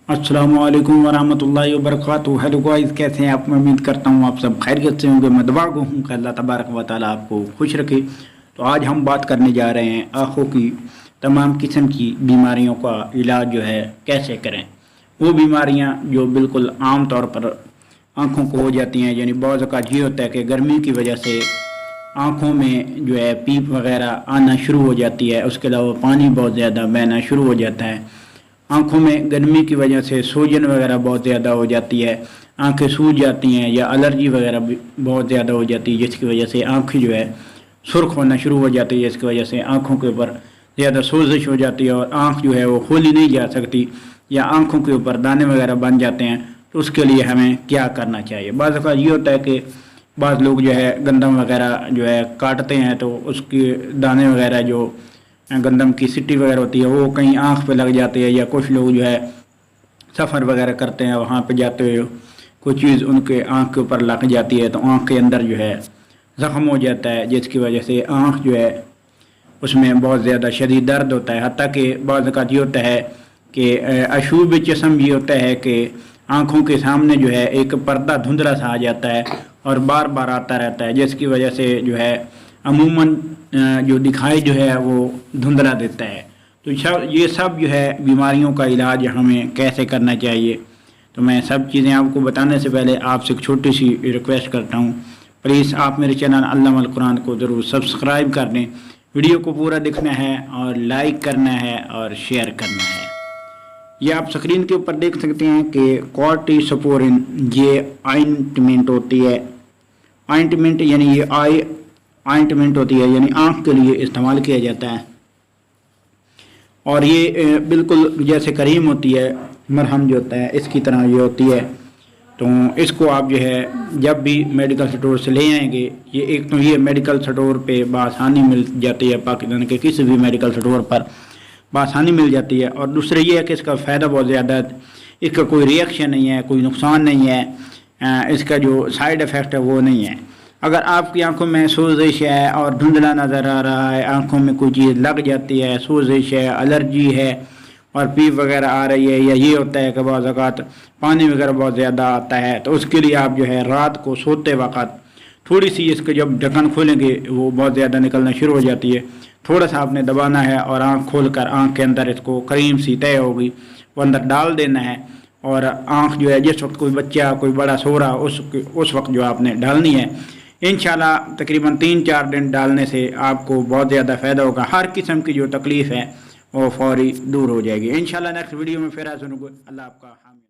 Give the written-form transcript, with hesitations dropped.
अस्सलामु अलैकुम वरहमतुल्लाहि वबरकातुहू। हेलो गाइस, कैसे हैं आप? मैं उम्मीद करता हूँ आप सब खैरियत से होंगे। मैं दुआ गो हूँ कि अल्लाह तबारक व तआला आपको खुश रखे। तो आज हम बात करने जा रहे हैं आँखों की तमाम किस्म की बीमारियों का इलाज जो है कैसे करें। वो बीमारियाँ जो बिल्कुल आम तौर पर आँखों को हो जाती हैं, यानी बहुत ज़्यादा ये होता है कि गर्मी की वजह से आँखों में जो है पीप वगैरह आना शुरू हो जाती है। उसके अलावा पानी बहुत ज़्यादा बहना शुरू हो जाता है। आँखों में गर्मी की वजह से सूजन वगैरह बहुत ज़्यादा हो जाती है, आँखें सूज जाती हैं, या एलर्जी वगैरह भी बहुत ज़्यादा हो जाती है, जिसकी वजह से आँखें जो है सुर्ख होना शुरू हो जाती है, जिसकी वजह से आँखों के ऊपर ज़्यादा सोजिश हो जाती है और आँख जो है वो खोली नहीं जा सकती, या आँखों के ऊपर दाने वगैरह बन जाते हैं। तो उसके लिए हमें क्या करना चाहिए? बाज़ औक़ात ये होता है कि बाज़ लोग जो है गंदम वगैरह जो है काटते हैं, तो उसके दाने वगैरह जो गंदम की सिट्टी वगैरह होती है वो कहीं आँख पे लग जाती है, या कुछ लोग जो है सफ़र वगैरह करते हैं, वहाँ पे जाते हुए कोई चीज़ उनके आँख के ऊपर लग जाती है, तो आँख के अंदर जो है ज़ख़म हो जाता है, जिसकी वजह से आँख जो है उसमें बहुत ज़्यादा शदीद दर्द होता है। हत्ता कि बाज़ औक़ात ये होता है कि अशूब जिस्म ये होता है कि आँखों के सामने जो है एक पर्दा धुंधला सा आ जाता है और बार बार आता रहता है, जिसकी वजह से जो है अमूमन जो दिखाई जो है वो धुंधला देता है। तो ये सब जो है बीमारियों का इलाज हमें कैसे करना चाहिए। तो मैं सब चीज़ें आपको बताने से पहले आपसे एक छोटी सी रिक्वेस्ट करता हूँ, प्लीज़ आप मेरे चैनल अल्लामुल कुरान को ज़रूर सब्सक्राइब कर दें। वीडियो को पूरा देखना है और लाइक करना है और शेयर करना है। ये आप स्क्रीन के ऊपर देख सकते हैं कि कॉर्टिसोपोरिन ये ऑइंटमेंट होती है। ऑइंटमेंट यानी ये ऑइंटमेंट होती है, यानी आँख के लिए इस्तेमाल किया जाता है। और ये बिल्कुल जैसे करीम होती है, मरहम जो होता है इसकी तरह ये होती है। तो इसको आप जो है जब भी मेडिकल स्टोर से ले आएंगे, ये एक तो ये मेडिकल स्टोर पे बआसानी मिल जाती है, पाकिस्तान के किसी भी मेडिकल स्टोर पर बआसानी मिल जाती है। और दूसरा ये है कि इसका फ़ायदा बहुत ज़्यादा है, इसका कोई रिएक्शन नहीं है, कोई नुकसान नहीं है, इसका जो साइड इफ़ेक्ट है वो नहीं है। अगर आपकी आंखों में सोजिश है और धुंधला नज़र आ रहा है, आंखों में कोई चीज़ लग जाती है, सोजिश है, एलर्जी है और पीप वगैरह आ रही है, या ये होता है कि बाज़ औक़ात पानी वगैरह बहुत ज़्यादा आता है, तो उसके लिए आप जो है रात को सोते वक़्त थोड़ी सी इसके जब ढक्कन खोलेंगे वो बहुत ज़्यादा निकलना शुरू हो जाती है, थोड़ा सा आपने दबाना है और आँख खोल कर आँख के अंदर इसको करीम सी तय होगी वो अंदर डाल देना है। और आँख जो है जिस वक्त कोई बच्चा कोई बड़ा सो रहा उस वक्त जो आपने डालनी है। इंशाल्लाह तकरीबन 3-4 दिन डालने से आपको बहुत ज़्यादा फ़ायदा होगा। हर किस्म की जो तकलीफ़ है वो फौरी दूर हो जाएगी। इंशाल्लाह नेक्स्ट वीडियो में फिर सुनूँगा। अल्लाह आपका हामी।